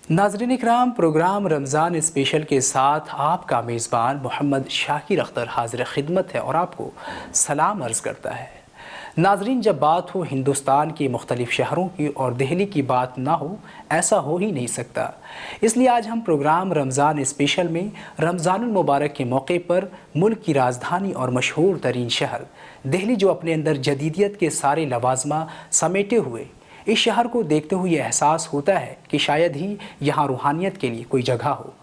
नाज़रीन इकराम, programme Ramzan special के साथ आपका मेज़बान मोहम्मद शाकिर अख्तर हाज़िर खिदमत है और आपको सलाम अर्ज़ करता है। नाज़रीन, जब बात हो हिंदुस्तान के मुख्तलिफ़ शहरों की और दिल्ली की बात ना हो, ऐसा हो ही नहीं सकता। इसलिए आज हम प्रोग्राम रमज़ान स्पेशल में रमज़ानुल मुबारक के मौके पर मुल्क की राजधानी और मशहूर तरीन शहर दिल्ली, जो अपने अंदर जदीदियत के सारे लवाज़मा समेटे हुए, इस शहर को देखते हुए एहसास होता है कि शायद ही यहाँ रूहानियत के लिए कोई जगह हो।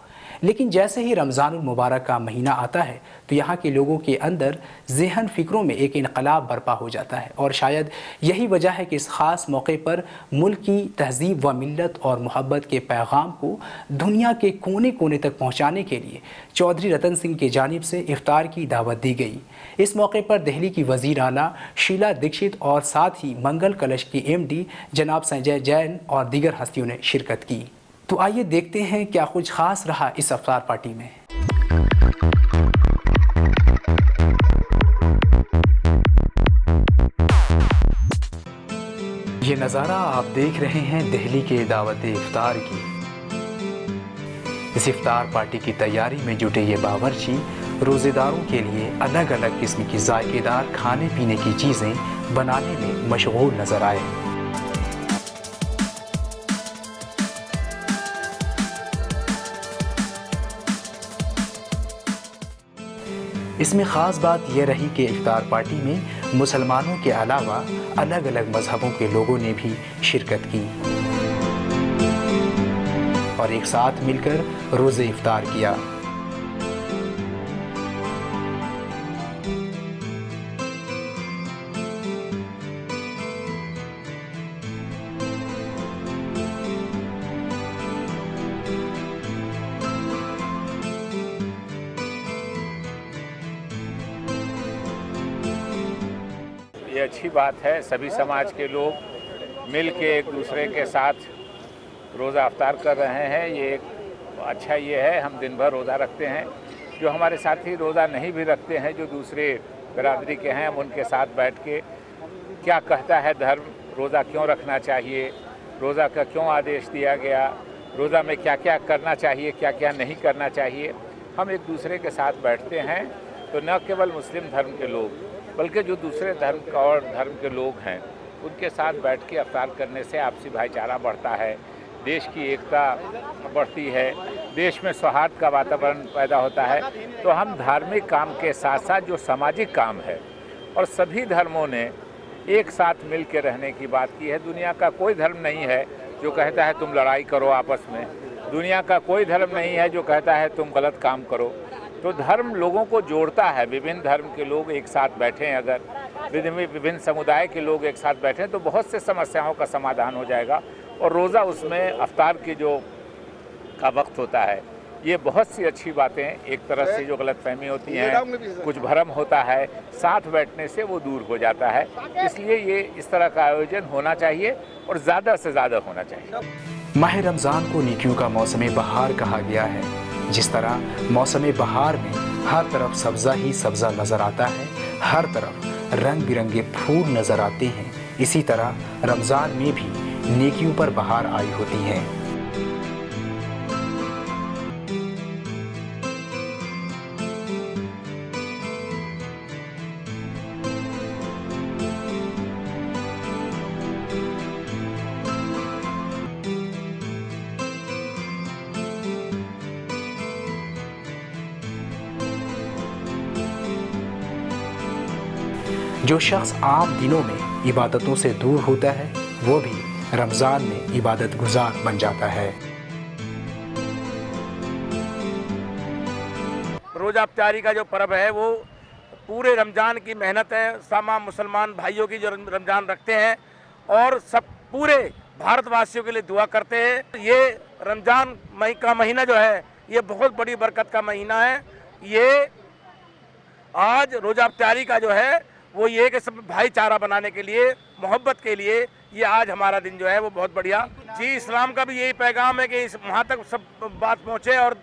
लेकिन जैसे ही रमज़ानुल मुबारक का महीना आता है तो यहाँ के लोगों के अंदर ज़हन फ़िक्रों में एक इनकलाब बर्पा हो जाता है और शायद यही वजह है कि इस ख़ास मौके पर मुल्क की तहज़ीब व मिल्लत और मोहब्बत के पैगाम को दुनिया के कोने कोने तक पहुँचाने के लिए चौधरी रतन सिंह की जानिब से इफ्तार की दावत दी गई। इस मौके पर दिल्ली की वज़ीर आला शीला दीक्षित और साथ ही मंगल कलश की MD जनाब संजय जैन और दीगर हस्तियों ने शिरकत की। तो आइए देखते हैं क्या कुछ खास रहा इस इफ्तार पार्टी में। ये नज़ारा आप देख रहे हैं दिल्ली के दावत इफ्तार की। इस इफ्तार पार्टी की तैयारी में जुटे ये बावर्ची रोज़ेदारों के लिए अलग अलग किस्म की जायकेदार खाने पीने की चीज़ें बनाने में मशगूल नज़र आए। इसमें ख़ास बात यह रही कि इफ्तार पार्टी में मुसलमानों के अलावा अलग अलग मज़हबों के लोगों ने भी शिरकत की और एक साथ मिलकर रोज़े इफ्तार किया। ये अच्छी बात है, सभी समाज के लोग मिल के एक दूसरे के साथ रोज़ा अफ्तार कर रहे हैं। ये एक अच्छा ये है, हम दिन भर रोज़ा रखते हैं। जो हमारे साथी रोज़ा नहीं भी रखते हैं, जो दूसरे बिरादरी के हैं, हम उनके साथ बैठ के क्या कहता है धर्म, रोज़ा क्यों रखना चाहिए, रोज़ा का क्यों आदेश दिया गया, रोज़ा में क्या क्या करना चाहिए, क्या क्या नहीं करना चाहिए, हम एक दूसरे के साथ बैठते हैं। तो न केवल मुस्लिम धर्म के लोग बल्कि जो दूसरे धर्म का और धर्म के लोग हैं, उनके साथ बैठ के अफ्तार करने से आपसी भाईचारा बढ़ता है, देश की एकता बढ़ती है, देश में सौहार्द का वातावरण पैदा होता है। तो हम धार्मिक काम के साथ साथ जो सामाजिक काम है, और सभी धर्मों ने एक साथ मिल के रहने की बात की है। दुनिया का कोई धर्म नहीं है जो कहता है तुम लड़ाई करो आपस में, दुनिया का कोई धर्म नहीं है जो कहता है तुम गलत काम करो। तो धर्म लोगों को जोड़ता है। विभिन्न धर्म के लोग एक साथ बैठें, अगर विभिन्न समुदाय के लोग एक साथ बैठें तो बहुत से समस्याओं का समाधान हो जाएगा। और रोज़ा उसमें अफ्तार की जो का वक्त होता है, ये बहुत सी अच्छी बातें, एक तरह से जो गलतफहमी होती हैं, कुछ भरम होता है, साथ बैठने से वो दूर हो जाता है। इसलिए ये इस तरह का आयोजन होना चाहिए और ज़्यादा से ज़्यादा होना चाहिए। माह रमज़ान को नेकियों का मौसम बहार कहा गया है। जिस तरह मौसम बहार में हर तरफ सब्ज़ा ही सब्ज़ा नज़र आता है, हर तरफ रंग बिरंगे फूल नज़र आते हैं, इसी तरह रमज़ान में भी नेकियों पर बहार आई होती है। जो शख्स आम दिनों में इबादतों से दूर होता है, वो भी रमज़ान में इबादत गुजार बन जाता है। रोज़ा अफ्तारी का जो पर्व है वो पूरे रमज़ान की मेहनत है। तमाम मुसलमान भाइयों की जो रमज़ान रखते हैं और सब पूरे भारतवासियों के लिए दुआ करते हैं। ये रमज़ान का महीना जो है ये बहुत बड़ी बरकत का महीना है। ये आज रोज़ा अफ्तारी का जो है वो ये कि सब भाईचारा बनाने के लिए, मोहब्बत के लिए ये आज हमारा दिन जो है वो बहुत बढ़िया। जी, इस्लाम का भी यही पैगाम है कि वहाँ तक सब बात पहुँचे और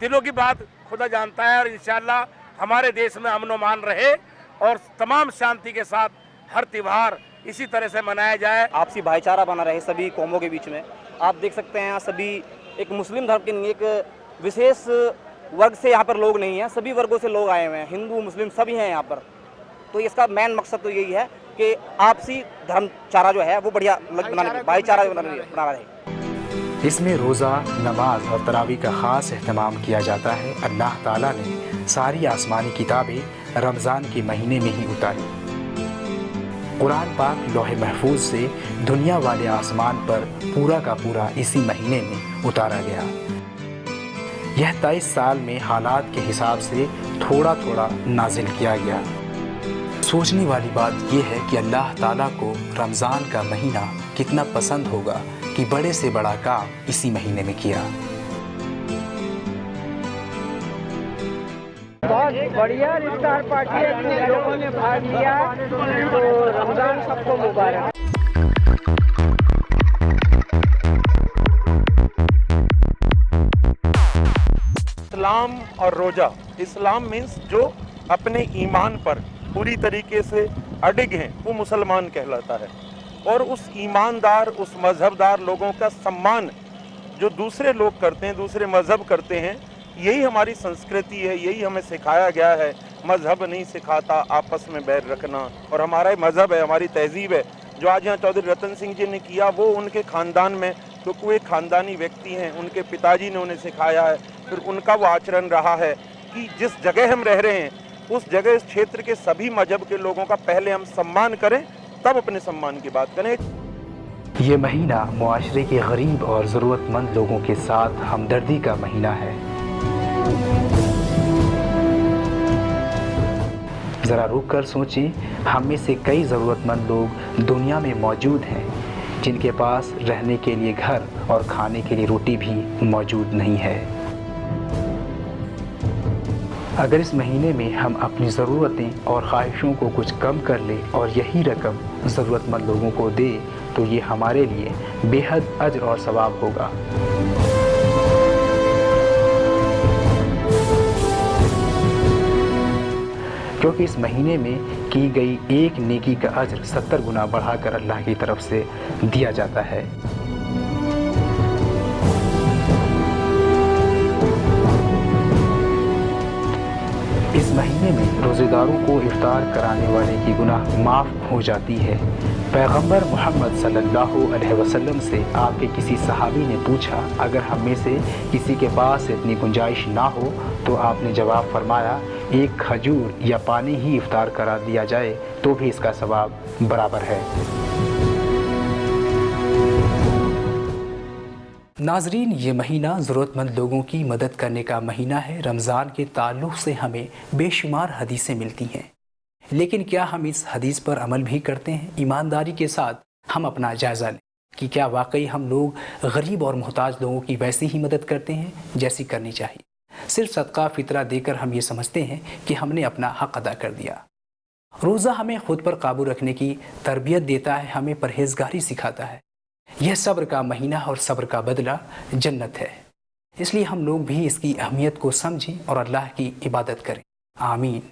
दिलों की बात खुदा जानता है। और इंशाअल्लाह हमारे देश में अमन व अमान रहे और तमाम शांति के साथ हर त्यौहार इसी तरह से मनाया जाए। आपसी भाईचारा बना रहे सभी कौमों के बीच में। आप देख सकते हैं यहाँ सभी एक मुस्लिम धर्म के नहीं, एक विशेष वर्ग से यहाँ पर लोग नहीं हैं, सभी वर्गों से लोग आए हुए हैं, हिंदू मुस्लिम सभी हैं यहाँ पर। तो इसका मेन मकसद तो यही है कि आपसी धर्मचारा जो है वो बढ़िया बनाने, भाईचारा बना रहे। इसमें रोज़ा, नमाज और तरावी का ख़ास एहतमाम किया जाता है। अल्लाह ताला ने सारी आसमानी किताबें रमज़ान के महीने में ही उतारी। कुरान पाक लौह महफूज से दुनिया वाले आसमान पर पूरा का पूरा इसी महीने में उतारा गया। यह 23 साल में हालात के हिसाब से थोड़ा थोड़ा नाजिल किया गया। सोचने वाली बात यह है कि अल्लाह ताला को रमज़ान का महीना कितना पसंद होगा कि बड़े से बड़ा काम इसी महीने में किया। बहुत बढ़िया इफ्तार पार्टी है, लोगों ने भाग लिया, तो रमज़ान सबको मुबारक। इस्लाम और रोज़ा, इस्लाम मीन्स जो अपने ईमान पर पूरी तरीके से अडिग हैं वो मुसलमान कहलाता है। और उस ईमानदार, उस मजहबदार लोगों का सम्मान जो दूसरे लोग करते हैं, दूसरे मजहब करते हैं, यही हमारी संस्कृति है, यही हमें सिखाया गया है। मजहब नहीं सिखाता आपस में बैर रखना, और हमारा मजहब है, हमारी तहजीब है। जो आज यहाँ चौधरी रतन सिंह जी ने किया वो उनके ख़ानदान में, क्योंकि वो एक ख़ानदानी व्यक्ति हैं, उनके पिताजी ने उन्हें सिखाया है, फिर उनका वो आचरण रहा है कि जिस जगह हम रह रहे हैं उस जगह, इस क्षेत्र के सभी मजहब के लोगों का पहले हम सम्मान करें, तब अपने सम्मान की बात करें। ये महीना मुआशरे के गरीब और ज़रूरतमंद लोगों के साथ हमदर्दी का महीना है। ज़रा रुक कर सोचें, हम में से कई ज़रूरतमंद लोग दुनिया में मौजूद हैं जिनके पास रहने के लिए घर और खाने के लिए रोटी भी मौजूद नहीं है। अगर इस महीने में हम अपनी ज़रूरतें और ख्वाहिशों को कुछ कम कर लें और यही रकम ज़रूरतमंद लोगों को दे, तो ये हमारे लिए बेहद अज्र और सवाब होगा। क्योंकि इस महीने में की गई एक नेकी का अज्र 70 गुना बढ़ाकर अल्लाह की तरफ से दिया जाता है। इस महीने में रोज़ेदारों को इफ्तार कराने वाले की गुनाह माफ़ हो जाती है। पैगंबर मोहम्मद सल्लल्लाहु अलैहि वसल्लम से आपके किसी सहाबी ने पूछा, अगर हम में से किसी के पास इतनी गुंजाइश ना हो, तो आपने जवाब फरमाया, एक खजूर या पानी ही इफ्तार करा दिया जाए तो भी इसका सवाब बराबर है। नाजरीन, ये महीना ज़रूरतमंद लोगों की मदद करने का महीना है। रमज़ान के ताल्लुक़ से हमें बेशुमार हदीसें मिलती हैं, लेकिन क्या हम इस हदीस पर अमल भी करते हैं? ईमानदारी के साथ हम अपना जायज़ा लें कि क्या वाकई हम लोग गरीब और मोहताज लोगों की वैसी ही मदद करते हैं जैसी करनी चाहिए। सिर्फ सदका फ़ितरा देकर हम ये समझते हैं कि हमने अपना हक़ अदा कर दिया। रोज़ा हमें ख़ुद पर काबू रखने की तरबियत देता है, हमें परहेज़गारी सिखाता है। यह सब्र का महीना और सब्र का बदला जन्नत है। इसलिए हम लोग भी इसकी अहमियत को समझें और अल्लाह की इबादत करें। आमीन।